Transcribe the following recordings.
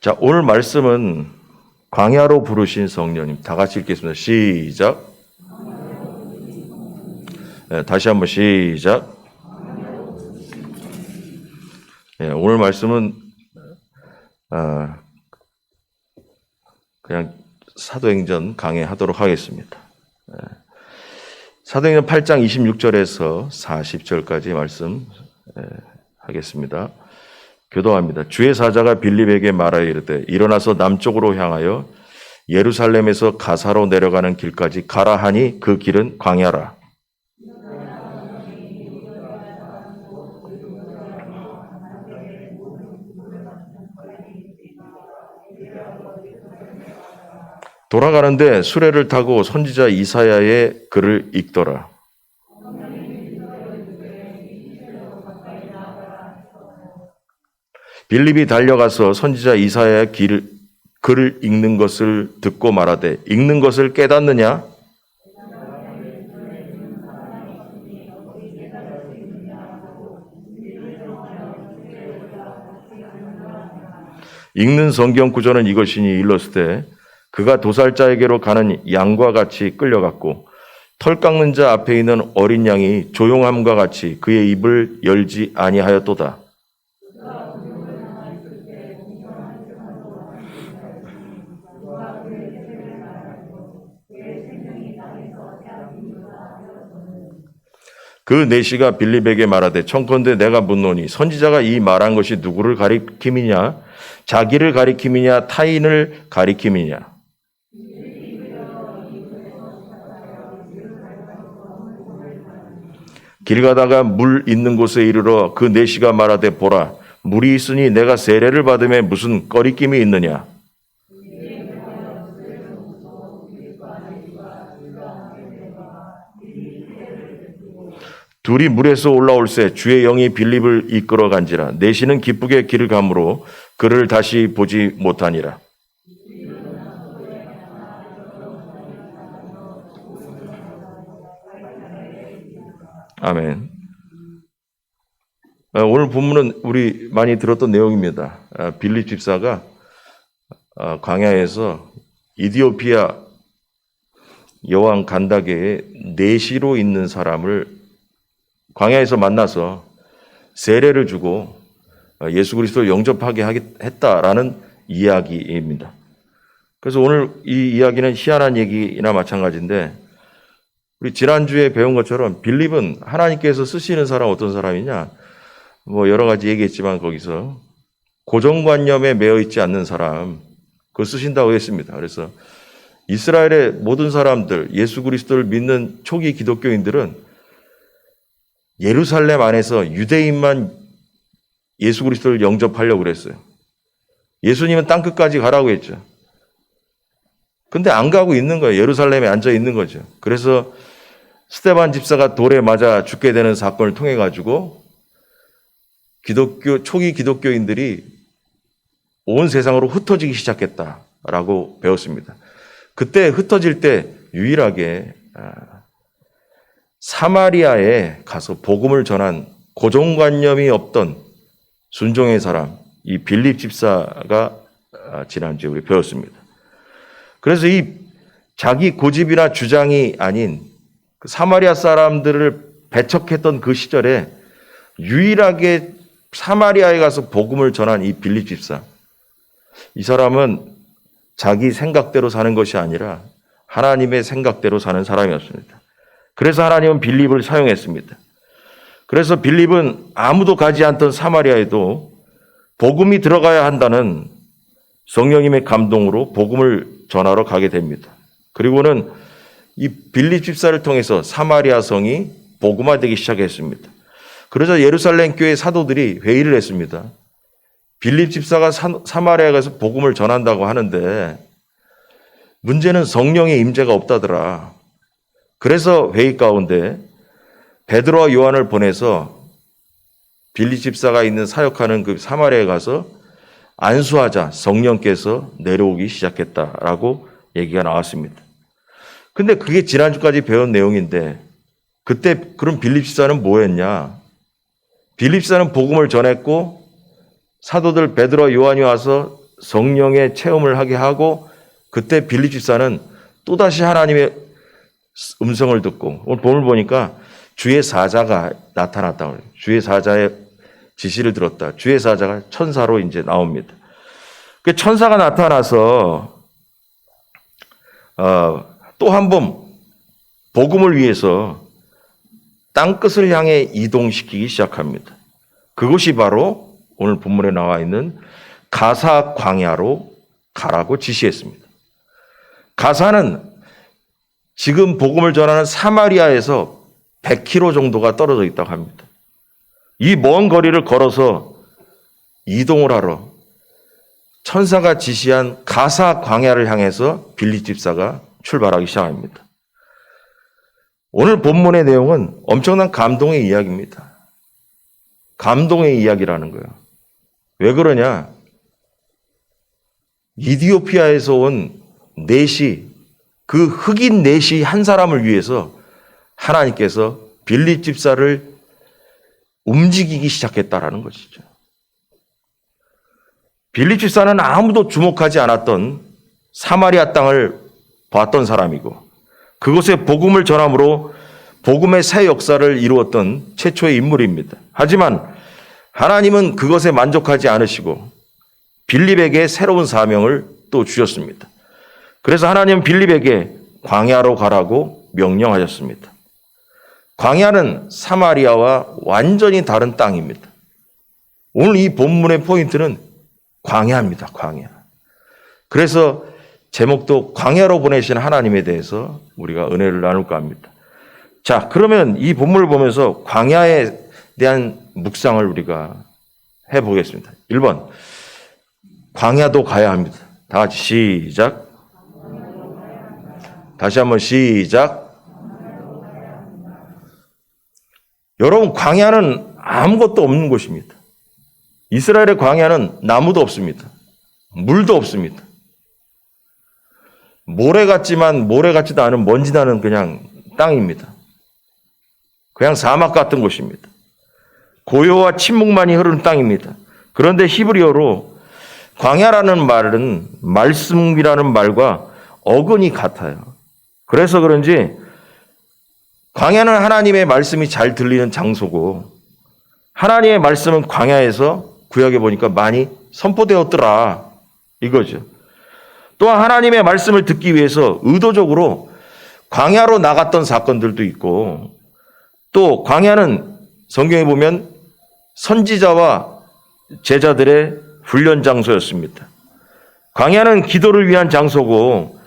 자, 오늘 말씀은 광야로 부르신 성령님. 다 같이 읽겠습니다. 시작. 네, 다시 한번 시작. 네, 오늘 말씀은 그냥 사도행전 강해하도록 하겠습니다. 네. 사도행전 8장 26절에서 40절까지 말씀 하겠습니다. 교도합니다. 주의 사자가 빌립에게 말하여 이르되 일어나서 남쪽으로 향하여 예루살렘에서 가사로 내려가는 길까지 가라 하니 그 길은 광야라. 돌아가는데 수레를 타고 선지자 이사야의 글을 읽더라. 빌립이 달려가서 선지자 이사야의 글을 읽는 것을 듣고 말하되 읽는 것을 깨닫느냐? 읽는 성경 구절은 이것이니 일렀으되 그가 도살자에게로 가는 양과 같이 끌려갔고 털 깎는 자 앞에 있는 어린 양이 조용함과 같이 그의 입을 열지 아니하였도다. 그 내시가 빌립에게 말하되 청컨대 내가 묻노니 선지자가 이 말한 것이 누구를 가리킴이냐? 자기를 가리킴이냐? 타인을 가리킴이냐? 길 가다가 물 있는 곳에 이르러 그 내시가 말하되 보라 물이 있으니 내가 세례를 받음에 무슨 꺼리낌이 있느냐? 둘이 물에서 올라올새 주의 영이 빌립을 이끌어 간지라 내시는 기쁘게 길을 가므로 그를 다시 보지 못하니라. 아멘. 오늘 본문은 우리 많이 들었던 내용입니다. 빌립 집사가 광야에서 이디오피아 여왕 간다게의 내시로 있는 사람을 광야에서 만나서 세례를 주고 예수 그리스도를 영접하게 했다라는 이야기입니다. 그래서 오늘 이 이야기는 희한한 얘기나 마찬가지인데 우리 지난주에 배운 것처럼 빌립은 하나님께서 쓰시는 사람 어떤 사람이냐? 뭐 여러 가지 얘기했지만 거기서 고정관념에 매여 있지 않는 사람 그거 쓰신다고 했습니다. 그래서 이스라엘의 모든 사람들 예수 그리스도를 믿는 초기 기독교인들은 예루살렘 안에서 유대인만 예수 그리스도를 영접하려고 그랬어요. 예수님은 땅끝까지 가라고 했죠. 근데 안 가고 있는 거예요. 예루살렘에 앉아 있는 거죠. 그래서 스데반 집사가 돌에 맞아 죽게 되는 사건을 통해 가지고 초기 기독교인들이 온 세상으로 흩어지기 시작했다라고 배웠습니다. 그때 흩어질 때 유일하게 사마리아에 가서 복음을 전한 고정관념이 없던 순종의 사람, 이 빌립 집사가 지난주에 우리 배웠습니다. 그래서 이 자기 고집이나 주장이 아닌 그 사마리아 사람들을 배척했던 그 시절에 유일하게 사마리아에 가서 복음을 전한 이 빌립 집사. 이 사람은 자기 생각대로 사는 것이 아니라 하나님의 생각대로 사는 사람이었습니다. 그래서 하나님은 빌립을 사용했습니다. 그래서 빌립은 아무도 가지 않던 사마리아에도 복음이 들어가야 한다는 성령님의 감동으로 복음을 전하러 가게 됩니다. 그리고는 이 빌립 집사를 통해서 사마리아 성이 복음화되기 시작했습니다. 그러자 예루살렘 교회 사도들이 회의를 했습니다. 빌립 집사가 사마리아에 가서 복음을 전한다고 하는데 문제는 성령의 임재가 없다더라. 그래서 회의 가운데 베드로와 요한을 보내서 빌립 집사가 있는 사역하는 그 사마리아에 가서 안수하자 성령께서 내려오기 시작했다라고 얘기가 나왔습니다. 근데 그게 지난주까지 배운 내용인데 그때 그럼 빌립 집사는 뭐 했냐? 빌립 집사는 복음을 전했고 사도들 베드로와 요한이 와서 성령의 체험을 하게 하고 그때 빌립 집사는 또다시 하나님의 음성을 듣고 오늘 본을 보니까 주의 사자가 나타났다고 해요. 주의 사자의 지시를 들었다. 주의 사자가 천사로 이제 나옵니다. 그 천사가 나타나서 또 한 번 복음을 위해서 땅끝을 향해 이동시키기 시작합니다. 그것이 바로 오늘 본문에 나와 있는 가사 광야로 가라고 지시했습니다. 가사는 지금 복음을 전하는 사마리아에서 100km 정도가 떨어져 있다고 합니다. 이 먼 거리를 걸어서 이동을 하러 천사가 지시한 가사 광야를 향해서 빌립 집사가 출발하기 시작합니다. 오늘 본문의 내용은 엄청난 감동의 이야기입니다. 감동의 이야기라는 거예요. 왜 그러냐? 이디오피아에서 온 넷이, 그 흑인 넷이 한 사람을 위해서 하나님께서 빌립 집사를 움직이기 시작했다라는 것이죠. 빌립 집사는 아무도 주목하지 않았던 사마리아 땅을 봤던 사람이고 그곳에 복음을 전함으로 복음의 새 역사를 이루었던 최초의 인물입니다. 하지만 하나님은 그것에 만족하지 않으시고 빌립에게 새로운 사명을 또 주셨습니다. 그래서 하나님은 빌립에게 광야로 가라고 명령하셨습니다. 광야는 사마리아와 완전히 다른 땅입니다. 오늘 이 본문의 포인트는 광야입니다. 광야. 그래서 제목도 광야로 보내신 하나님에 대해서 우리가 은혜를 나눌까 합니다. 자, 그러면 이 본문을 보면서 광야에 대한 묵상을 우리가 해보겠습니다. 1번, 광야도 가야 합니다. 다 같이 시작. 다시 한번 시작. 여러분, 광야는 아무것도 없는 곳입니다. 이스라엘의 광야는 나무도 없습니다. 물도 없습니다. 모래 같지만 모래 같지도 않은 먼지 나는 그냥 땅입니다. 그냥 사막 같은 곳입니다. 고요와 침묵만이 흐르는 땅입니다. 그런데 히브리어로 광야라는 말은 말씀이라는 말과 어근이 같아요. 그래서 그런지 광야는 하나님의 말씀이 잘 들리는 장소고 하나님의 말씀은 광야에서 구약에 보니까 많이 선포되었더라 이거죠. 또한 하나님의 말씀을 듣기 위해서 의도적으로 광야로 나갔던 사건들도 있고 또 광야는 성경에 보면 선지자와 제자들의 훈련 장소였습니다. 광야는 기도를 위한 장소고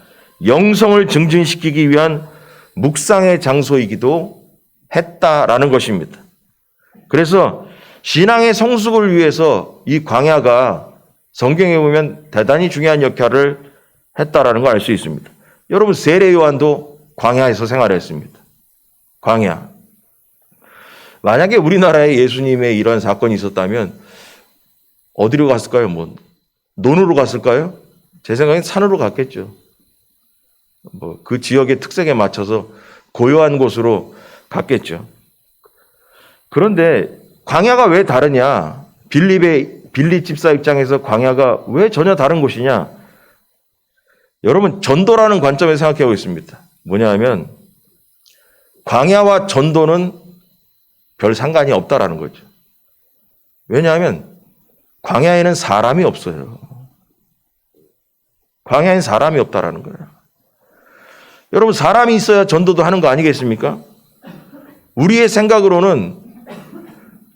영성을 증진시키기 위한 묵상의 장소이기도 했다라는 것입니다. 그래서 신앙의 성숙을 위해서 이 광야가 성경에 보면 대단히 중요한 역할을 했다라는 걸 알 수 있습니다. 여러분 세례 요한도 광야에서 생활했습니다. 광야. 만약에 우리나라에 예수님의 이런 사건이 있었다면 어디로 갔을까요? 뭐 논으로 갔을까요? 제 생각엔 산으로 갔겠죠. 뭐 그 지역의 특색에 맞춰서 고요한 곳으로 갔겠죠. 그런데 광야가 왜 다르냐? 빌립 집사 입장에서 광야가 왜 전혀 다른 곳이냐? 여러분 전도라는 관점에서 생각해 보겠습니다. 뭐냐 하면 광야와 전도는 별 상관이 없다라는 거죠. 왜냐하면 광야에는 사람이 없어요. 광야에는 사람이 없다라는 거예요. 여러분 사람이 있어야 전도도 하는 거 아니겠습니까? 우리의 생각으로는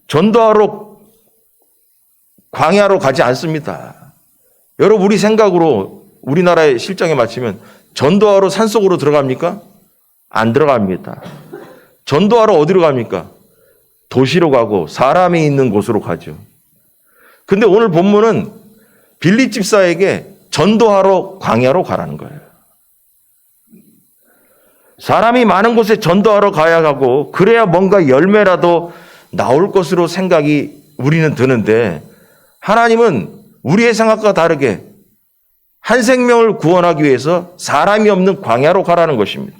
전도하러 광야로 가지 않습니다. 여러분 우리 생각으로 우리나라의 실정에 맞추면 전도하러 산속으로 들어갑니까? 안 들어갑니다. 전도하러 어디로 갑니까? 도시로 가고 사람이 있는 곳으로 가죠. 근데 오늘 본문은 빌립 집사에게 전도하러 광야로 가라는 거예요. 사람이 많은 곳에 전도하러 가야 하고 그래야 뭔가 열매라도 나올 것으로 생각이 우리는 드는데 하나님은 우리의 생각과 다르게 한 생명을 구원하기 위해서 사람이 없는 광야로 가라는 것입니다.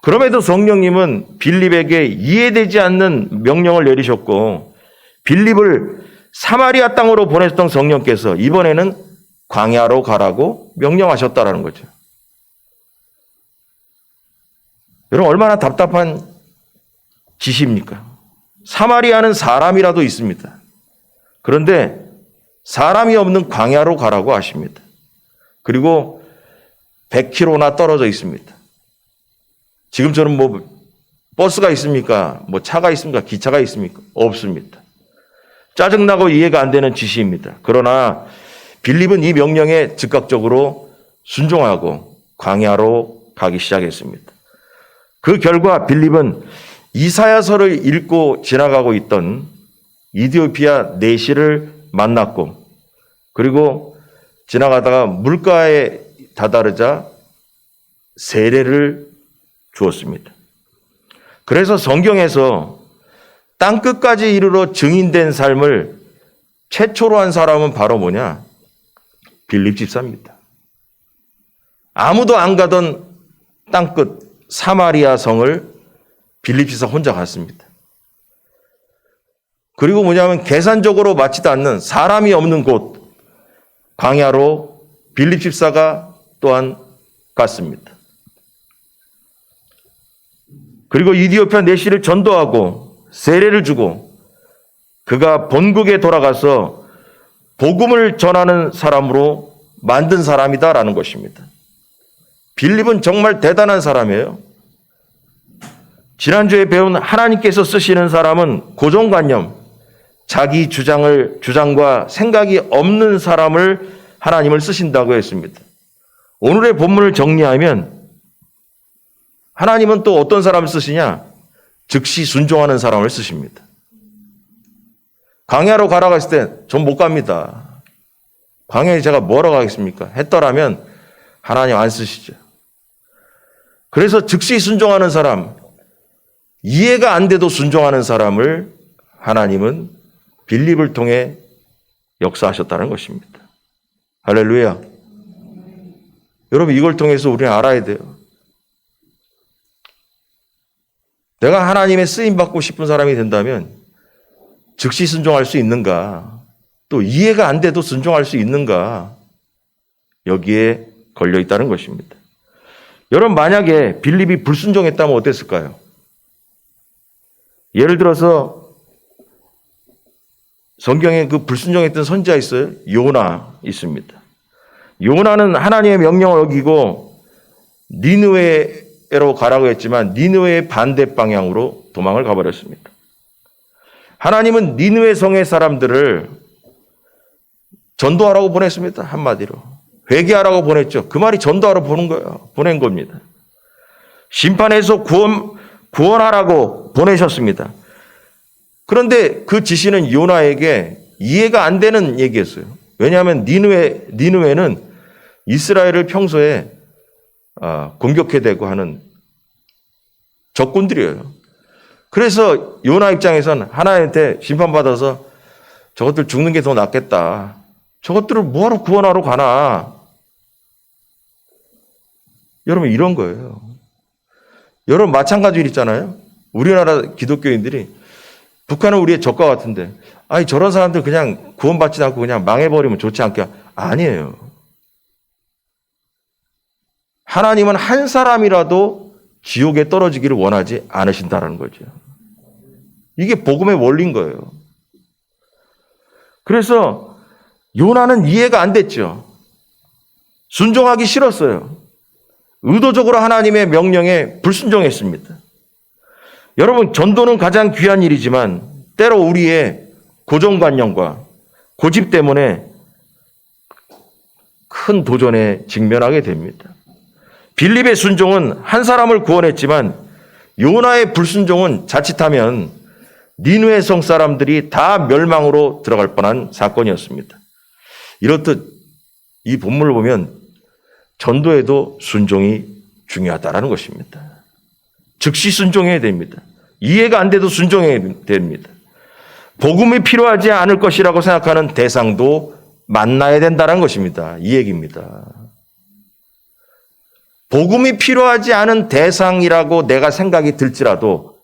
그럼에도 성령님은 빌립에게 이해되지 않는 명령을 내리셨고 빌립을 사마리아 땅으로 보냈던 성령께서 이번에는 광야로 가라고 명령하셨다라는 거죠. 여러분, 얼마나 답답한 지시입니까? 사마리아는 사람이라도 있습니다. 그런데 사람이 없는 광야로 가라고 하십니다. 그리고 100km나 떨어져 있습니다. 지금처럼 뭐 버스가 있습니까? 뭐 차가 있습니까? 기차가 있습니까? 없습니다. 짜증나고 이해가 안 되는 지시입니다. 그러나 빌립은 이 명령에 즉각적으로 순종하고 광야로 가기 시작했습니다. 그 결과 빌립은 이사야서를 읽고 지나가고 있던 이디오피아 내시를 만났고, 그리고 지나가다가 물가에 다다르자 세례를 주었습니다. 그래서 성경에서 땅끝까지 이르러 증인된 삶을 최초로 한 사람은 바로 뭐냐? 빌립 집사입니다. 아무도 안 가던 땅끝 사마리아 성을 빌립 집사 혼자 갔습니다. 그리고 뭐냐면 계산적으로 맞지도 않는 사람이 없는 곳 광야로 빌립 집사가 또한 갔습니다. 그리고 이디오피아 내시를 전도하고 세례를 주고 그가 본국에 돌아가서 복음을 전하는 사람으로 만든 사람이다라는 것입니다. 빌립은 정말 대단한 사람이에요. 지난주에 배운 하나님께서 쓰시는 사람은 고정관념, 자기 주장과 생각이 없는 사람을 하나님을 쓰신다고 했습니다. 오늘의 본문을 정리하면 하나님은 또 어떤 사람을 쓰시냐? 즉시 순종하는 사람을 쓰십니다. 광야로 가라고 했을 때 전 못 갑니다. 광야에 제가 뭐라고 하겠습니까? 했더라면 하나님 안 쓰시죠. 그래서 즉시 순종하는 사람, 이해가 안 돼도 순종하는 사람을 하나님은 빌립을 통해 역사하셨다는 것입니다. 할렐루야. 여러분, 이걸 통해서 우리는 알아야 돼요. 내가 하나님의 쓰임받고 싶은 사람이 된다면 즉시 순종할 수 있는가? 또 이해가 안 돼도 순종할 수 있는가? 여기에 걸려 있다는 것입니다. 여러분, 만약에 빌립이 불순종했다면 어땠을까요? 예를 들어서 성경에 그 불순종했던 선지자 있어요? 요나 있습니다. 요나는 하나님의 명령을 어기고 니느웨로 가라고 했지만 니느웨의 반대 방향으로 도망을 가버렸습니다. 하나님은 니느웨 성의 사람들을 전도하라고 보냈습니다. 한마디로. 회개하라고 보냈죠. 그 말이 전도하러 보낸 겁니다. 심판에서 구원하라고 보내셨습니다. 그런데 그 지시는 요나에게 이해가 안 되는 얘기였어요. 왜냐하면 니느웨는 이스라엘을 평소에 공격해대고 하는 적군들이에요. 그래서 요나 입장에서는 하나님한테 심판받아서 저것들 죽는 게 더 낫겠다. 저것들을 뭐하러 구원하러 가나. 여러분, 이런 거예요. 여러분, 마찬가지 일 있잖아요. 우리나라 기독교인들이 북한은 우리의 적과 같은데, 아니 저런 사람들 그냥 구원받지 않고 그냥 망해버리면 좋지 않게. 아니에요. 하나님은 한 사람이라도 지옥에 떨어지기를 원하지 않으신다는 거죠. 이게 복음의 원리인 거예요. 그래서 요나는 이해가 안 됐죠. 순종하기 싫었어요. 의도적으로 하나님의 명령에 불순종했습니다. 여러분, 전도는 가장 귀한 일이지만 때로 우리의 고정관념과 고집 때문에 큰 도전에 직면하게 됩니다. 빌립의 순종은 한 사람을 구원했지만 요나의 불순종은 자칫하면 니느웨 성 사람들이 다 멸망으로 들어갈 뻔한 사건이었습니다. 이렇듯 이 본문을 보면 전도에도 순종이 중요하다는 것입니다. 즉시 순종해야 됩니다. 이해가 안 돼도 순종해야 됩니다. 복음이 필요하지 않을 것이라고 생각하는 대상도 만나야 된다는 것입니다. 이 얘기입니다. 복음이 필요하지 않은 대상이라고 내가 생각이 들지라도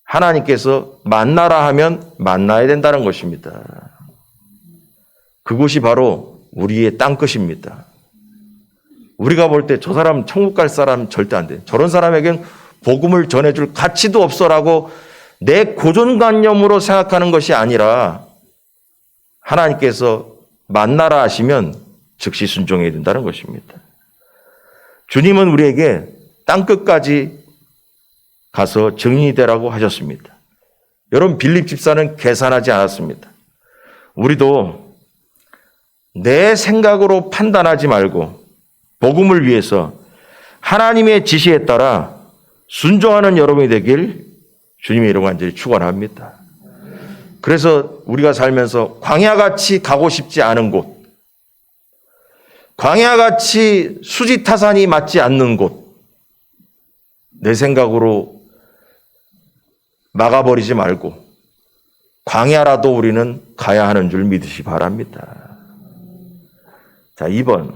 하나님께서 만나라 하면 만나야 된다는 것입니다. 그곳이 바로 우리의 땅끝입니다. 우리가 볼 때 저 사람 천국 갈 사람 절대 안 돼. 저런 사람에겐 복음을 전해줄 가치도 없어라고 내 고정관념으로 생각하는 것이 아니라 하나님께서 만나라 하시면 즉시 순종해야 된다는 것입니다. 주님은 우리에게 땅끝까지 가서 증인이 되라고 하셨습니다. 여러분, 빌립 집사는 계산하지 않았습니다. 우리도 내 생각으로 판단하지 말고 복음을 위해서 하나님의 지시에 따라 순종하는 여러분이 되길 주님의 이름으로 간절히 축원합니다. 그래서 우리가 살면서 광야같이 가고 싶지 않은 곳, 광야같이 수지타산이 맞지 않는 곳, 내 생각으로 막아버리지 말고 광야라도 우리는 가야 하는 줄 믿으시 바랍니다. 자, 2번.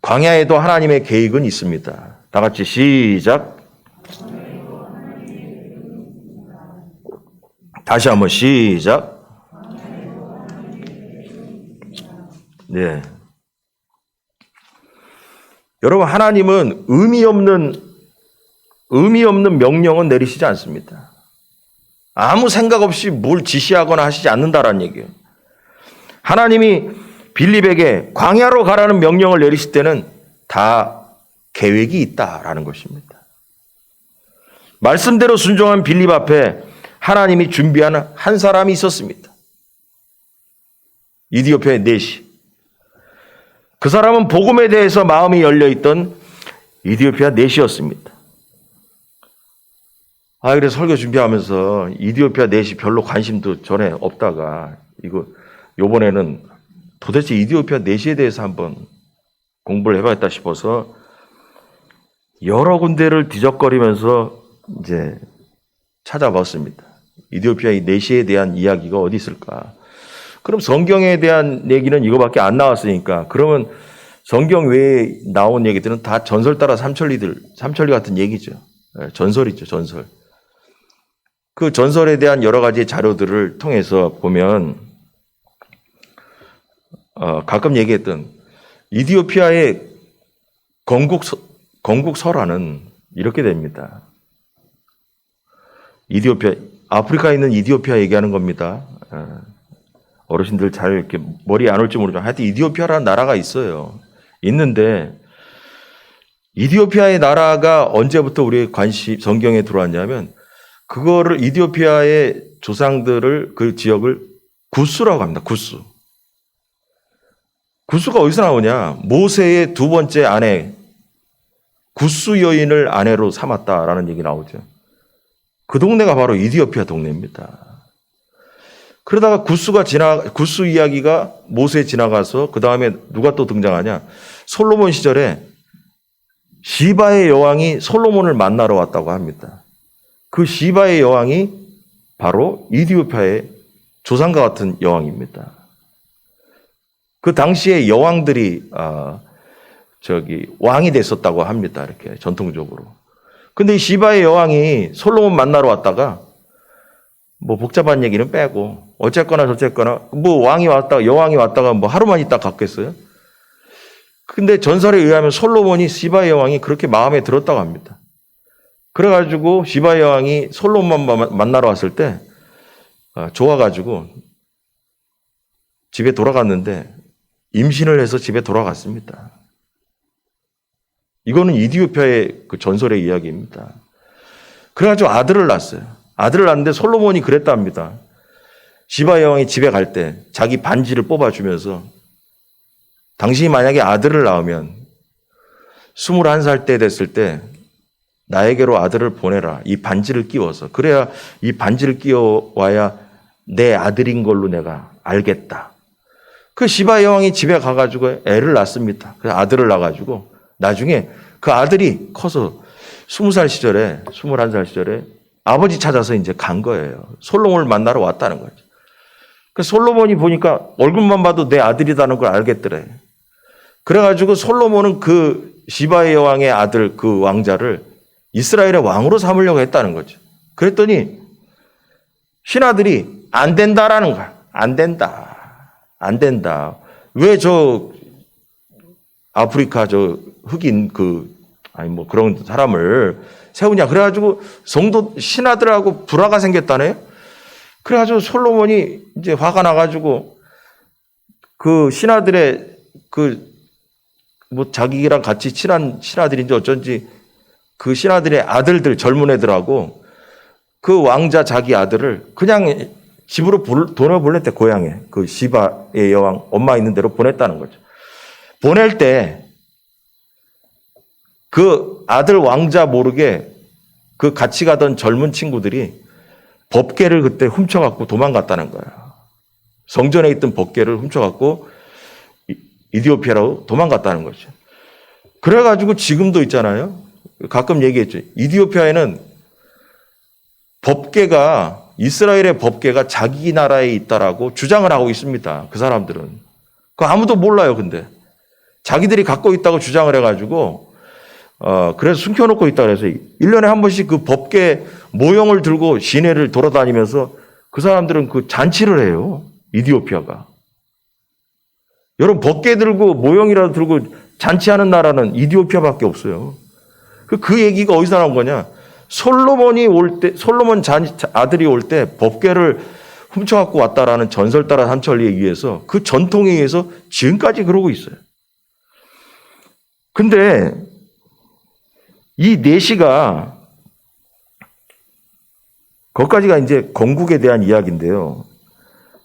광야에도 하나님의 계획은 있습니다. 다 같이 시작. 다시 한번 시작. 네. 여러분, 하나님은 의미 없는 명령은 내리시지 않습니다. 아무 생각 없이 뭘 지시하거나 하시지 않는다라는 얘기예요. 하나님이 빌립에게 광야로 가라는 명령을 내리실 때는 다 계획이 있다라는 것입니다. 말씀대로 순종한 빌립 앞에 하나님이 준비한 한 사람이 있었습니다. 이디오피아의 내시. 그 사람은 복음에 대해서 마음이 열려있던 이디오피아 내시였습니다. 그래서 설교 준비하면서 이디오피아 내시 별로 관심도 전에 없다가 요번에는 도대체 이디오피아 내시에 대해서 한번 공부를 해봐야겠다 싶어서 여러 군데를 뒤적거리면서 이제 찾아봤습니다. 이디오피아의 내시에 대한 이야기가 어디 있을까? 그럼 성경에 대한 얘기는 이거밖에 안 나왔으니까 그러면 성경 외에 나온 얘기들은 다 전설 따라 삼천리 같은 얘기죠. 전설이죠, 전설. 그 전설에 대한 여러 가지 자료들을 통해서 보면 가끔 얘기했던 이디오피아의 건국설화는 이렇게 됩니다. 아프리카에 있는 이디오피아 얘기하는 겁니다. 어르신들 잘 이렇게 머리에 안 올지 모르지만 하여튼 이디오피아라는 나라가 있어요. 있는데 이디오피아의 나라가 언제부터 우리의 성경에 들어왔냐면 그거를 이디오피아의 조상들을 그 지역을 구스라고 합니다. 구스. 구스가 어디서 나오냐? 모세의 두 번째 아내 구스 여인을 아내로 삼았다라는 얘기 나오죠. 그 동네가 바로 이디오피아 동네입니다. 그러다가 구스 이야기가 모세에 지나가서 그 다음에 누가 또 등장하냐? 솔로몬 시절에 시바의 여왕이 솔로몬을 만나러 왔다고 합니다. 그 시바의 여왕이 바로 이디오피아의 조상과 같은 여왕입니다. 그 당시에 여왕들이 왕이 됐었다고 합니다. 이렇게 전통적으로. 근데 이 시바의 여왕이 솔로몬 만나러 왔다가 뭐 복잡한 얘기는 빼고 어쨌거나 저쨌거나 뭐 여왕이 왔다가 뭐 하루만 있다 갔겠어요? 근데 전설에 의하면 솔로몬이 시바의 여왕이 그렇게 마음에 들었다고 합니다. 그래가지고 시바의 여왕이 솔로몬만 만나러 왔을 때 좋아가지고 집에 돌아갔는데 임신을 해서 집에 돌아갔습니다. 이거는 이디오피아의 그 전설의 이야기입니다. 그래가지고 아들을 낳았어요. 아들을 낳았는데 솔로몬이 그랬답니다. 시바 여왕이 집에 갈 때 자기 반지를 뽑아주면서 당신이 만약에 아들을 낳으면 21살 때 됐을 때 나에게로 아들을 보내라. 이 반지를 끼워서. 그래야 이 반지를 끼워와야 내 아들인 걸로 내가 알겠다. 그 시바 여왕이 집에 가가지고 애를 낳습니다. 그 아들을 낳아가지고 나중에 그 아들이 커서 21살 시절에 아버지 찾아서 이제 간 거예요. 솔로몬을 만나러 왔다는 거죠. 그 솔로몬이 보니까 얼굴만 봐도 내 아들이라는 걸 알겠더래. 그래가지고 솔로몬은 그 시바의 여왕의 아들 그 왕자를 이스라엘의 왕으로 삼으려고 했다는 거죠. 그랬더니 신하들이 안 된다라는 거야. 안 된다. 안 된다. 왜 저 아프리카 저 흑인 그런 사람을 세우냐. 그래가지고 성도 신하들하고 불화가 생겼다네요. 그래가지고 솔로몬이 이제 화가 나가지고 그 신하들의 자기랑 같이 친한 신하들인지 어쩐지 그 신하들의 아들들, 젊은 애들하고 그 왕자 자기 아들을 그냥 집으로 보냈대, 고향에. 그 시바의 여왕 엄마 있는 데로 보냈다는 거죠. 보낼 때 그 아들 왕자 모르게 그 같이 가던 젊은 친구들이 법궤를 그때 훔쳐갖고 도망갔다는 거야. 성전에 있던 법궤를 훔쳐갖고 이디오피아로 도망갔다는 거죠. 그래가지고 지금도 있잖아요. 가끔 얘기했죠. 이디오피아에는 법궤가, 이스라엘의 법궤가 자기 나라에 있다라고 주장을 하고 있습니다. 그 사람들은. 그 아무도 몰라요, 근데. 자기들이 갖고 있다고 주장을 해가지고, 그래서 숨겨놓고 있다 그래서 1년에 한 번씩 그 법궤 모형을 들고 시내를 돌아다니면서 그 사람들은 그 잔치를 해요. 이디오피아가. 여러분, 법궤 들고 모형이라도 들고 잔치하는 나라는 이디오피아밖에 없어요. 그 얘기가 어디서 나온 거냐? 솔로몬 아들이 올 때 법궤를 훔쳐갖고 왔다라는 전설 따라 삼천리에 의해서 그 전통에 의해서 지금까지 그러고 있어요. 근데 이 내시가 거기까지가 이제 건국에 대한 이야기인데요.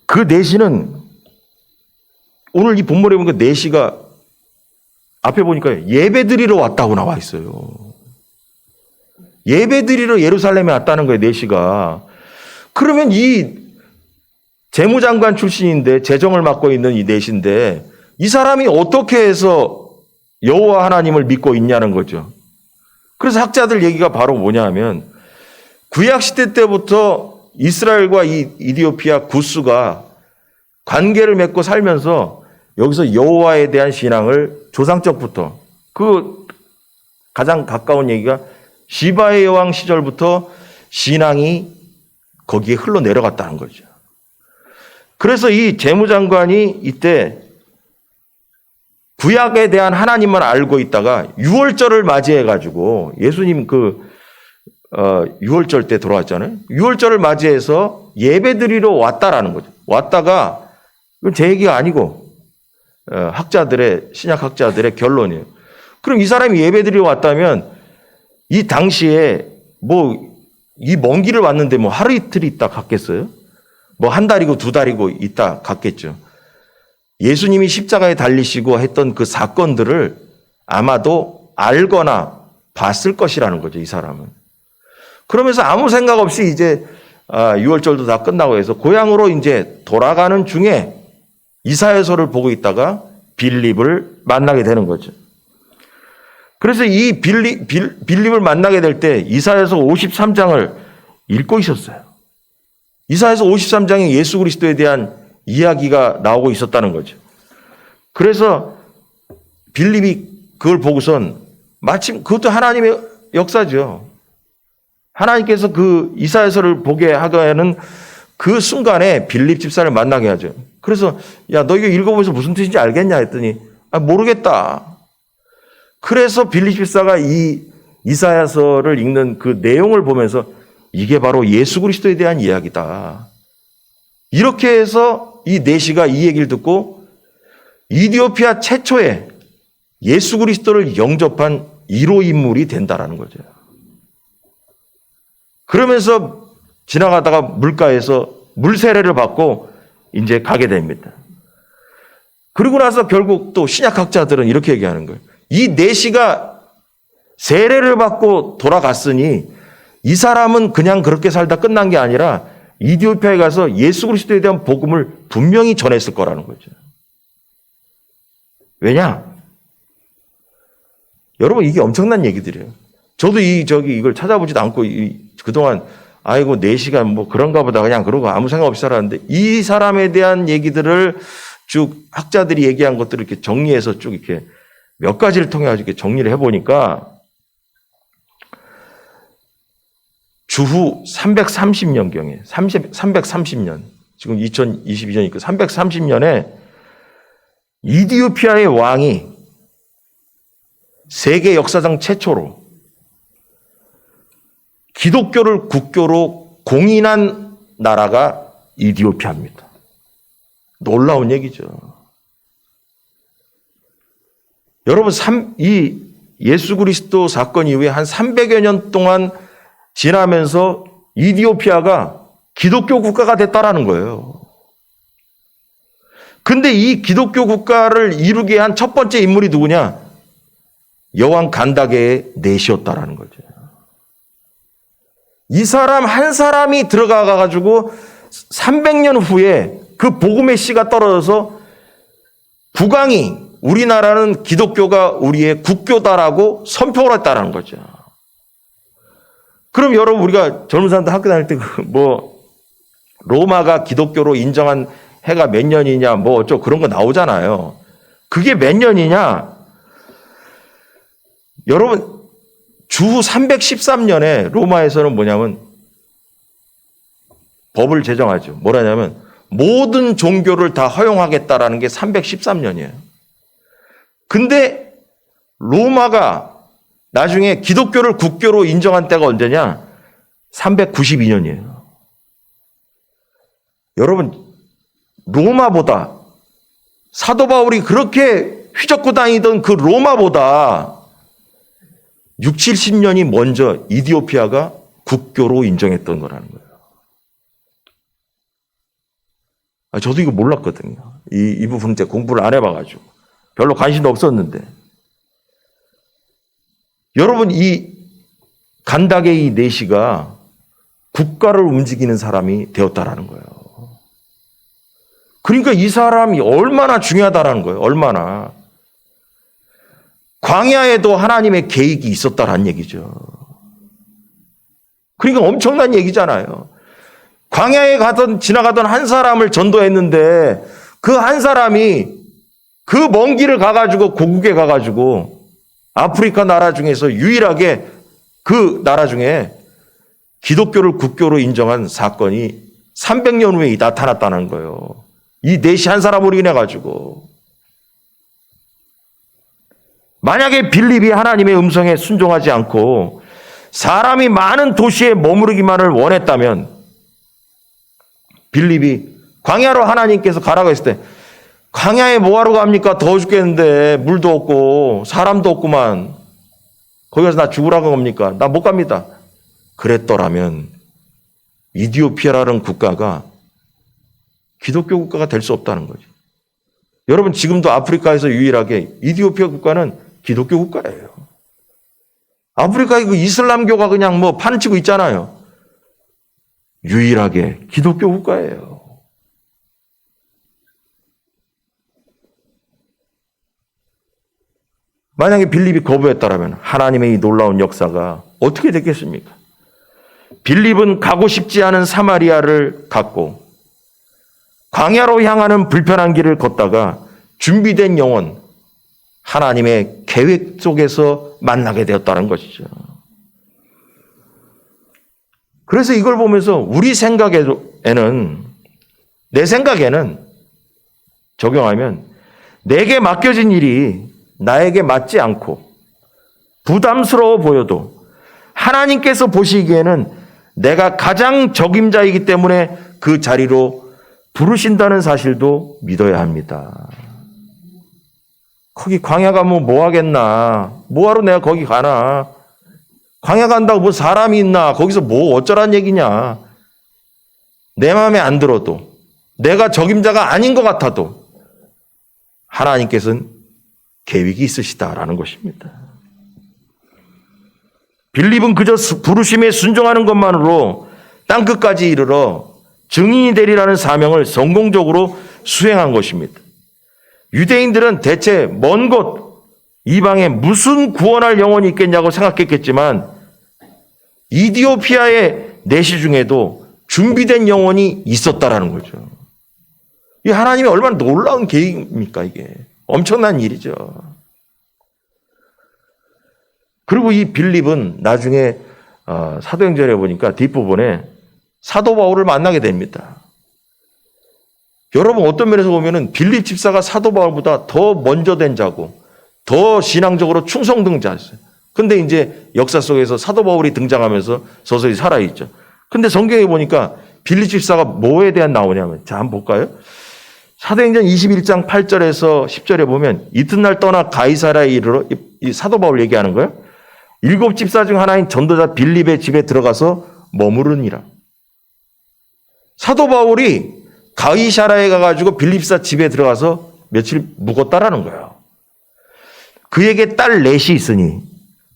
그 내시는 오늘 이 본문에 보니까 내시가 앞에 보니까 예배드리러 왔다고 나와 있어요. 예배드리러 예루살렘에 왔다는 거예요, 내시가. 그러면 이 재무장관 출신인데 재정을 맡고 있는 이 내시인데 이 사람이 어떻게 해서 여호와 하나님을 믿고 있냐는 거죠. 그래서 학자들 얘기가 바로 뭐냐 하면 구약시대 때부터 이스라엘과 이 이디오피아 구스가 관계를 맺고 살면서 여기서 여호와에 대한 신앙을 조상적부터 그 가장 가까운 얘기가 시바의 여왕 시절부터 신앙이 거기에 흘러내려갔다는 거죠. 그래서 이 재무장관이 이때 구약에 대한 하나님만 알고 있다가 유월절을 맞이해가지고 예수님 유월절 때 돌아왔잖아요. 유월절을 맞이해서 예배드리러 왔다라는 거죠. 왔다가 이건 제 얘기가 아니고 신약 학자들의 결론이에요. 그럼 이 사람이 예배드리러 왔다면 이 당시에 이 먼 길을 왔는데 하루 이틀 있다 갔겠어요? 한 달이고 두 달이고 있다 갔겠죠. 예수님이 십자가에 달리시고 했던 그 사건들을 아마도 알거나 봤을 것이라는 거죠, 이 사람은. 그러면서 아무 생각 없이 이제 6월절도 다 끝나고 해서 고향으로 이제 돌아가는 중에 이사야서를 보고 있다가 빌립을 만나게 되는 거죠. 그래서 이 빌립을 만나게 될 때 이사야서 53장을 읽고 있었어요. 이사야서 53장에 예수 그리스도에 대한 이야기가 나오고 있었다는 거죠. 그래서 빌립이 그걸 보고선 마침 그것도 하나님의 역사죠. 하나님께서 그 이사야서를 보게 하는 그 순간에 빌립 집사를 만나게 하죠. 그래서 야, 너 이거 읽어보면서 무슨 뜻인지 알겠냐 했더니 모르겠다. 그래서 빌립 집사가 이 이사야서를 읽는 그 내용을 보면서 이게 바로 예수 그리스도에 대한 이야기다. 이렇게 해서 이 내시가 이 얘기를 듣고 이디오피아 최초의 예수 그리스도를 영접한 1호 인물이 된다라는 거죠. 그러면서 지나가다가 물가에서 물세례를 받고 이제 가게 됩니다. 그리고 나서 결국 또 신약학자들은 이렇게 얘기하는 거예요. 이 내시가 세례를 받고 돌아갔으니 이 사람은 그냥 그렇게 살다 끝난 게 아니라 이디오피아에 가서 예수 그리스도에 대한 복음을 분명히 전했을 거라는 거죠. 왜냐? 여러분, 이게 엄청난 얘기들이에요. 저도 이걸 찾아보지도 않고 그동안 아이고 4시간 그런가 보다 그냥 그러고 아무 생각 없이 살았는데 이 사람에 대한 얘기들을 쭉 학자들이 얘기한 것들을 이렇게 정리해서 쭉 이렇게 몇 가지를 통해 가지고 이렇게 정리를 해보니까 주후 330년경에 330년 지금 2022년이니까 330년에 이디오피아의 왕이 세계 역사상 최초로 기독교를 국교로 공인한 나라가 이디오피아입니다. 놀라운 얘기죠. 여러분, 이 예수 그리스도 사건 이후에 한 300여 년 동안 지나면서 이디오피아가 기독교 국가가 됐다라는 거예요. 근데 이 기독교 국가를 이루게 한 첫 번째 인물이 누구냐? 여왕 간다게의 넷이었다라는 거죠. 이 사람 한 사람이 들어가 가지고 300년 후에 그 복음의 씨가 떨어져서 국왕이 우리나라는 기독교가 우리의 국교다라고 선포를 했다라는 거죠. 그럼 여러분, 우리가 젊은 사람들 학교 다닐 때 로마가 기독교로 인정한 해가 몇 년이냐 어쩌고 그런 거 나오잖아요. 그게 몇 년이냐? 여러분, 주후 313년에 로마에서는 뭐냐면 법을 제정하죠. 뭐라냐면 모든 종교를 다 허용하겠다라는 게 313년이에요. 근데 로마가 나중에 기독교를 국교로 인정한 때가 언제냐? 392년이에요. 여러분, 로마보다 사도 바울이 그렇게 휘젓고 다니던 그 로마보다 6, 70년이 먼저 이디오피아가 국교로 인정했던 거라는 거예요. 저도 이거 몰랐거든요. 이 부분 때 공부를 안 해봐가지고. 별로 관심도 없었는데. 여러분, 이 간다게이 네시가 국가를 움직이는 사람이 되었다라는 거예요. 그러니까 이 사람이 얼마나 중요하다라는 거예요. 얼마나. 광야에도 하나님의 계획이 있었다라는 얘기죠. 그러니까 엄청난 얘기잖아요. 광야에 지나가던 한 사람을 전도했는데 그 한 사람이 그 먼 길을 가가지고 고국에 가가지고 아프리카 나라 중에서 유일하게 그 나라 중에 기독교를 국교로 인정한 사건이 300년 후에 나타났다는 거예요. 이 넷이 한 사람으로 인해가지고. 만약에 빌립이 하나님의 음성에 순종하지 않고 사람이 많은 도시에 머무르기만을 원했다면 빌립이 광야로 하나님께서 가라고 했을 때 광야에 뭐하러 갑니까? 더워 죽겠는데 물도 없고 사람도 없구만. 거기 가서 나 죽으라고 합니까? 나 못 갑니다. 그랬더라면 이디오피아라는 국가가 기독교 국가가 될 수 없다는 거죠. 여러분, 지금도 아프리카에서 유일하게 이디오피아 국가는 기독교 국가예요. 아프리카에 그 이슬람교가 그냥 판치고 있잖아요. 유일하게 기독교 국가예요. 만약에 빌립이 거부했다면 하나님의 이 놀라운 역사가 어떻게 됐겠습니까? 빌립은 가고 싶지 않은 사마리아를 갔고 광야로 향하는 불편한 길을 걷다가 준비된 영혼, 하나님의 계획 속에서 만나게 되었다는 것이죠. 그래서 이걸 보면서 우리 생각에는, 내 생각에는 적용하면 내게 맡겨진 일이 나에게 맞지 않고 부담스러워 보여도 하나님께서 보시기에는 내가 가장 적임자이기 때문에 그 자리로 부르신다는 사실도 믿어야 합니다. 거기 광야 가면 뭐 하겠나? 뭐하러 내가 거기 가나? 광야 간다고 뭐 사람이 있나? 거기서 뭐 어쩌란 얘기냐? 내 마음에 안 들어도, 내가 적임자가 아닌 것 같아도 하나님께서는 계획이 있으시다라는 것입니다. 빌립은 그저 부르심에 순종하는 것만으로 땅끝까지 이르러 증인이 되리라는 사명을 성공적으로 수행한 것입니다. 유대인들은 대체 먼 곳 이방에 무슨 구원할 영혼이 있겠냐고 생각했겠지만 이디오피아의 내시 중에도 준비된 영혼이 있었다라는 거죠. 이 하나님이 얼마나 놀라운 계획입니까, 이게. 엄청난 일이죠. 그리고 이 빌립은 나중에 사도행전에 보니까 뒷부분에 사도 바울을 만나게 됩니다. 여러분 어떤 면에서 보면은 빌립 집사가 사도 바울보다 더 먼저 된 자고 더 신앙적으로 충성된 자였어요. 근데 이제 역사 속에서 사도 바울이 등장하면서 서서히 살아있죠. 근데 성경에 보니까 빌립 집사가 뭐에 대한 나오냐면, 자, 한번 볼까요? 사도행전 21장 8절에서 10절에 보면 이튿날 떠나 가이사랴에 이르러, 이 사도 바울 얘기하는 거예요. 7 집사 중 하나인 전도자 빌립의 집에 들어가서 머무르니라. 사도 바울이 가이사랴에 가가지고 빌립 집사 집에 들어가서 며칠 묵었다라는 거예요. 그에게 딸 넷이 있으니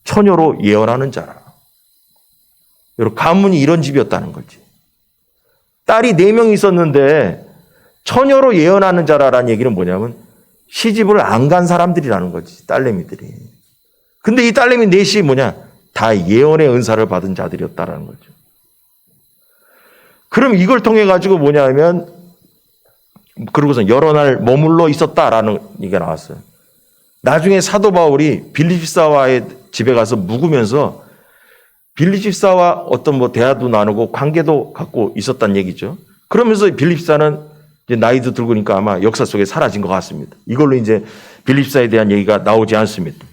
처녀로 예언하는 자라. 여러분, 가문이 이런 집이었다는 거지. 딸이 4명 있었는데 처녀로 예언하는 자라라는 얘기는 뭐냐면 시집을 안 간 사람들이라는 거지, 딸내미들이. 근데 이 딸내미 넷이 뭐냐? 다 예언의 은사를 받은 자들이었다라는 거죠. 그럼 이걸 통해 가지고 뭐냐면, 그러고서 여러 날 머물러 있었다라는 얘기가 나왔어요. 나중에 사도 바울이 빌립 집사와의 집에 가서 묵으면서 빌립 집사와 어떤 뭐 대화도 나누고 관계도 갖고 있었다는 얘기죠. 그러면서 빌립 집사는 이제 나이도 들고니까 아마 역사 속에 사라진 것 같습니다. 이걸로 이제 빌립 집사에 대한 얘기가 나오지 않습니다.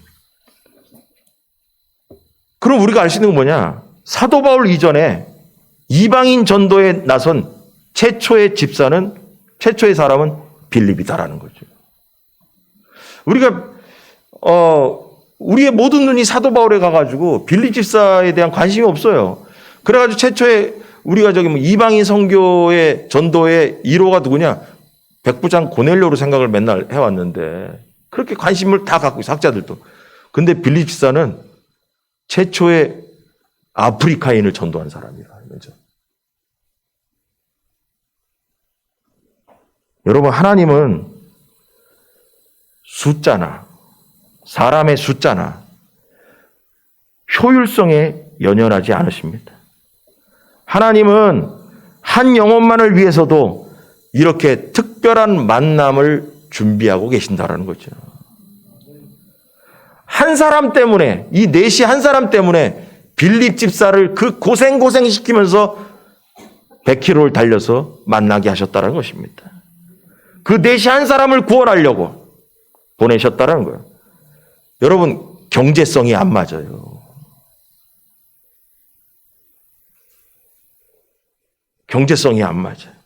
그럼 우리가 알 수 있는 건 뭐냐? 사도 바울 이전에 이방인 전도에 나선 최초의 사람은 빌립이다라는 거죠. 우리가 우리의 모든 눈이 사도 바울에 가가지고 빌립 집사에 대한 관심이 없어요. 그래가지고 최초에 우리가 저기 뭐 이방인 선교의 전도의 1호가 누구냐? 백부장 고넬료로 생각을 맨날 해왔는데 그렇게 관심을 다 갖고 있어, 학자들도. 근데 빌립 집사는 최초의 아프리카인을 전도한 사람이라. 그렇죠? 여러분, 하나님은 숫자나 사람의 숫자나 효율성에 연연하지 않으십니다. 하나님은 한 영혼만을 위해서도 이렇게 특별한 만남을 준비하고 계신다라는 거죠. 한 사람 때문에, 이 넷이 한 사람 때문에 빌립 집사를 그 고생시키면서 100km를 달려서 만나게 하셨다는 것입니다. 그 넷이 한 사람을 구원하려고 보내셨다는 거예요. 여러분, 경제성이 안 맞아요. 경제성이 안 맞아요.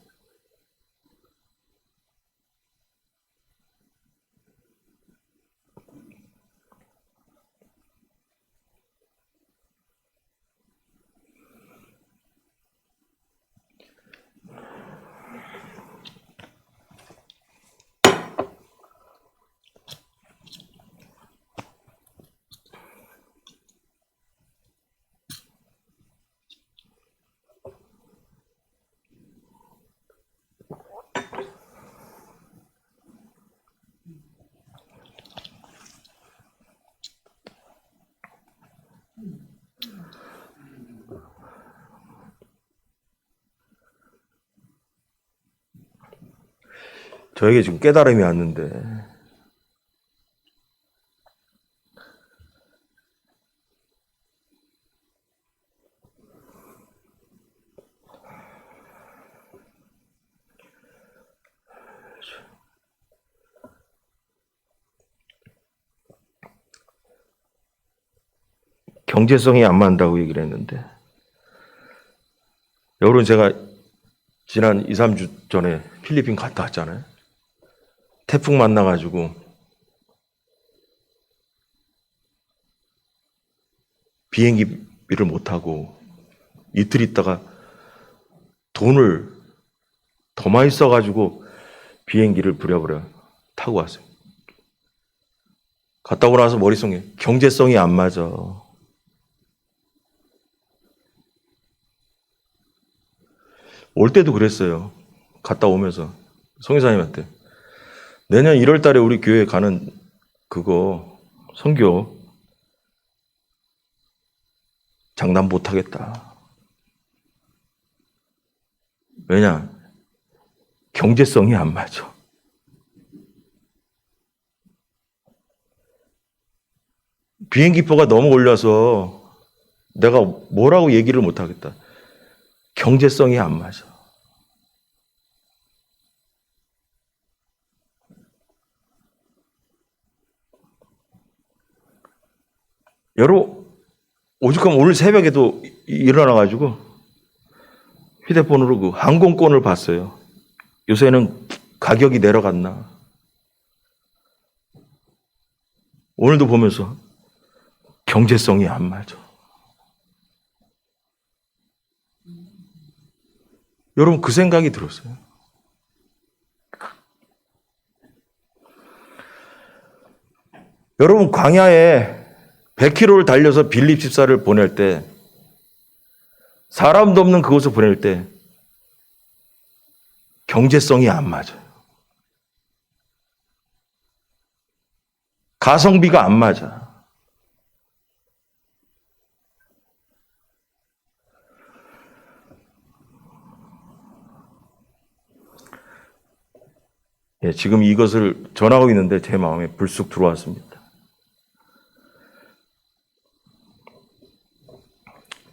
저에게 지금 깨달음이 왔는데, 경제성이 안 맞는다고 얘기를 했는데, 여러분, 제가 지난 2, 3주 전에 필리핀 갔다 왔잖아요. 태풍 만나가지고 비행기를 못하고 이틀 있다가 돈을 더 많이 써가지고 비행기를 부랴부랴 타고 왔어요. 갔다 오고 나서 머릿속에 경제성이 안 맞아. 올 때도 그랬어요. 갔다 오면서 성의사님한테 내년 1월 달에 우리 교회 가는 그거 선교 장담 못 하겠다. 왜냐? 경제성이 안 맞아. 비행기표가 너무 올려서 내가 뭐라고 얘기를 못 하겠다. 경제성이 안 맞아. 여러분, 오죽하면 오늘 새벽에도 일어나가지고 휴대폰으로 그 항공권을 봤어요. 요새는 가격이 내려갔나. 오늘도 보면서 경제성이 안 맞아. 여러분, 그 생각이 들었어요. 여러분, 광야에 100km를 달려서 빌립 집사를 보낼 때, 사람도 없는 그곳을 보낼 때 경제성이 안 맞아요. 가성비가 안 맞아. 예, 지금 이것을 전하고 있는데 제 마음에 불쑥 들어왔습니다.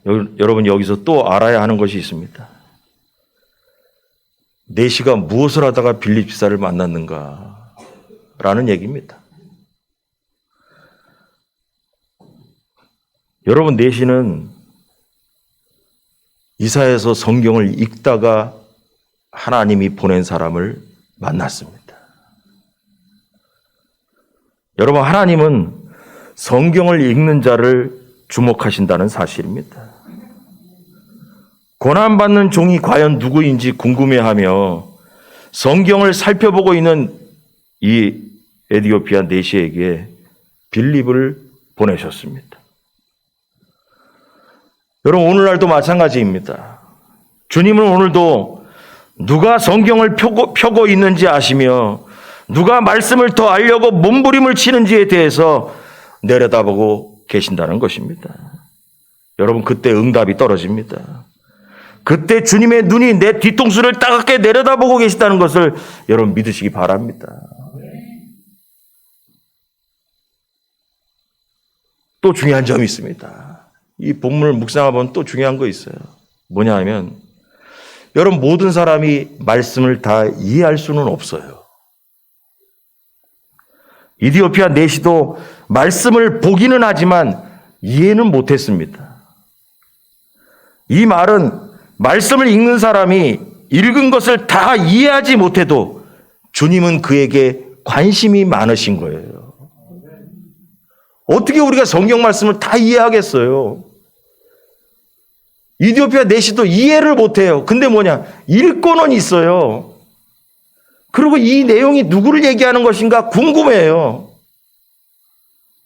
여러분, 여기서 또 알아야 하는 것이 있습니다. 내시가 무엇을 하다가 빌립 집사를 만났는가 라는 얘기입니다. 여러분, 내시는 이사야서 성경을 읽다가 하나님이 보낸 사람을 만났습니다. 여러분, 하나님은 성경을 읽는 자를 주목하신다는 사실입니다. 고난받는 종이 과연 누구인지 궁금해하며 성경을 살펴보고 있는 이 에디오피아 내시에게 빌립을 보내셨습니다. 여러분, 오늘날도 마찬가지입니다. 주님은 오늘도 누가 성경을 펴고 있는지 아시며 누가 말씀을 더 알려고 몸부림을 치는지에 대해서 내려다보고 계신다는 것입니다. 여러분, 그때 응답이 떨어집니다. 그때 주님의 눈이 내 뒤통수를 따갑게 내려다보고 계시다는 것을 여러분 믿으시기 바랍니다. 또 중요한 점이 있습니다. 이 본문을 묵상해보면 또 중요한 거 있어요. 뭐냐 하면 여러분, 모든 사람이 말씀을 다 이해할 수는 없어요. 이디오피아 내시도 말씀을 보기는 하지만 이해는 못했습니다. 이 말은 말씀을 읽는 사람이 읽은 것을 다 이해하지 못해도 주님은 그에게 관심이 많으신 거예요. 어떻게 우리가 성경 말씀을 다 이해하겠어요? 이디오피아 내시도 이해를 못해요. 근데 뭐냐? 읽고는 있어요. 그리고 이 내용이 누구를 얘기하는 것인가 궁금해요.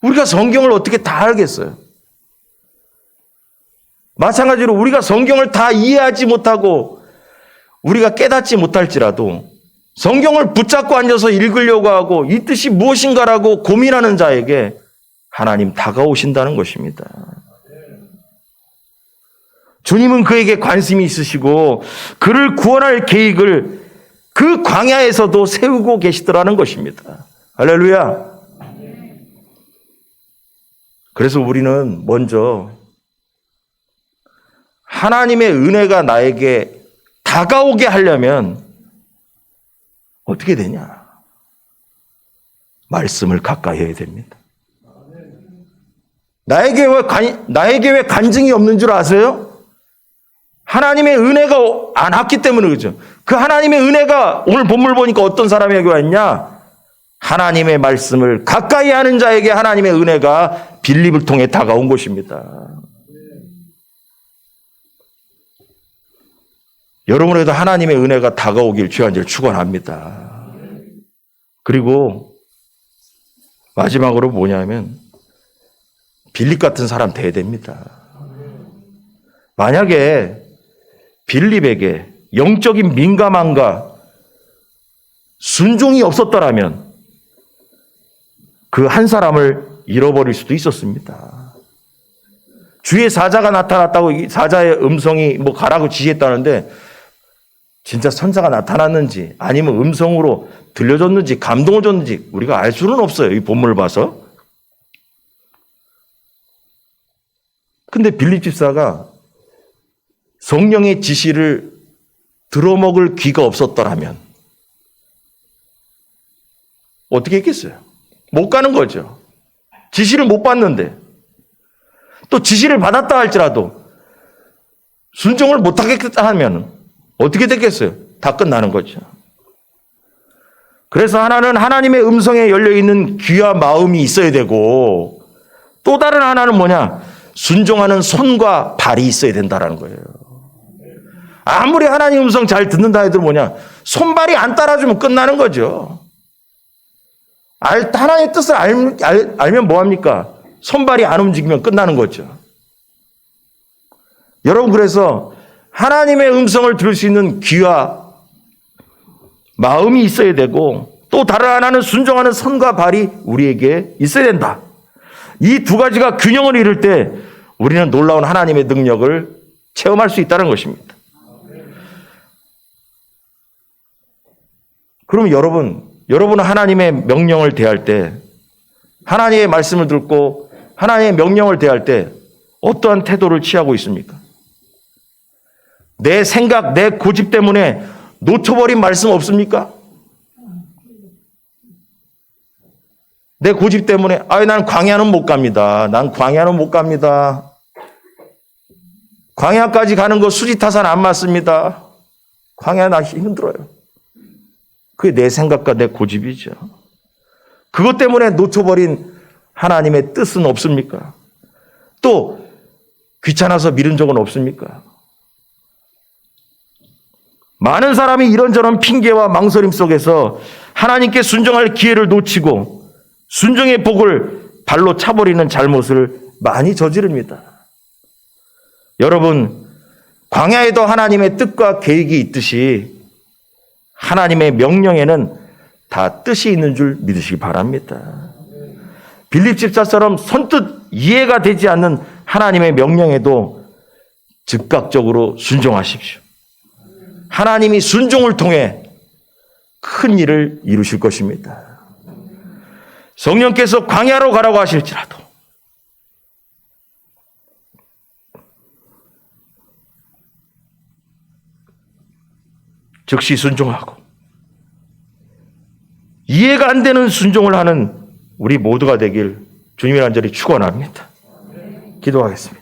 우리가 성경을 어떻게 다 알겠어요? 마찬가지로 우리가 성경을 다 이해하지 못하고 우리가 깨닫지 못할지라도 성경을 붙잡고 앉아서 읽으려고 하고 이 뜻이 무엇인가라고 고민하는 자에게 하나님 다가오신다는 것입니다. 주님은 그에게 관심이 있으시고 그를 구원할 계획을 그 광야에서도 세우고 계시더라는 것입니다. 할렐루야. 그래서 우리는 먼저 하나님의 은혜가 나에게 다가오게 하려면 어떻게 되냐? 말씀을 가까이 해야 됩니다. 나에게 왜 간증이 없는 줄 아세요? 하나님의 은혜가 안 왔기 때문에 그죠. 그 하나님의 은혜가 오늘 본문을 보니까 어떤 사람에게 왔냐? 하나님의 말씀을 가까이 하는 자에게 하나님의 은혜가 빌립을 통해 다가온 것입니다. 여러분에게도 하나님의 은혜가 다가오길 주여 한절 축원합니다. 그리고 마지막으로 뭐냐면 빌립 같은 사람 돼야 됩니다. 만약에 빌립에게 영적인 민감함과 순종이 없었더라면 그 한 사람을 잃어버릴 수도 있었습니다. 주의 사자가 나타났다고 사자의 음성이 뭐 가라고 지시했다는데 진짜 선자가 나타났는지 아니면 음성으로 들려줬는지 감동을 줬는지 우리가 알 수는 없어요. 이 본문을 봐서. 근데 빌립 집사가 성령의 지시를 들어먹을 귀가 없었더라면 어떻게 했겠어요? 못 가는 거죠. 지시를 못 받는데. 또 지시를 받았다 할지라도 순종을 못하겠다 하면 어떻게 됐겠어요? 다 끝나는 거죠. 그래서 하나는 하나님의 음성에 열려있는 귀와 마음이 있어야 되고, 또 다른 하나는 뭐냐? 순종하는 손과 발이 있어야 된다는 거예요. 아무리 하나님 음성 잘 듣는다 해도 뭐냐? 손발이 안 따라주면 끝나는 거죠. 하나님의 뜻을 알면 뭐합니까? 손발이 안 움직이면 끝나는 거죠. 여러분, 그래서 하나님의 음성을 들을 수 있는 귀와 마음이 있어야 되고, 또 다른 하나는 순종하는 손과 발이 우리에게 있어야 된다. 이 두 가지가 균형을 이룰 때 우리는 놀라운 하나님의 능력을 체험할 수 있다는 것입니다. 그럼 여러분은 하나님의 명령을 대할 때, 하나님의 말씀을 듣고 하나님의 명령을 대할 때 어떠한 태도를 취하고 있습니까? 내 생각, 내 고집 때문에 놓쳐버린 말씀 없습니까? 내 고집 때문에 난 광야는 못 갑니다. 난 광야는 못 갑니다. 광야까지 가는 거 수지타산 안 맞습니다. 광야 나 힘들어요. 그게 내 생각과 내 고집이죠. 그것 때문에 놓쳐버린 하나님의 뜻은 없습니까? 또 귀찮아서 미룬 적은 없습니까? 많은 사람이 이런저런 핑계와 망설임 속에서 하나님께 순종할 기회를 놓치고 순종의 복을 발로 차버리는 잘못을 많이 저지릅니다. 여러분, 광야에도 하나님의 뜻과 계획이 있듯이 하나님의 명령에는 다 뜻이 있는 줄 믿으시기 바랍니다. 빌립 집사처럼 선뜻 이해가 되지 않는 하나님의 명령에도 즉각적으로 순종하십시오. 하나님이 순종을 통해 큰 일을 이루실 것입니다. 성령께서 광야로 가라고 하실지라도 즉시 순종하고 이해가 안 되는 순종을 하는 우리 모두가 되길 주님의 간절히 축원합니다. 기도하겠습니다.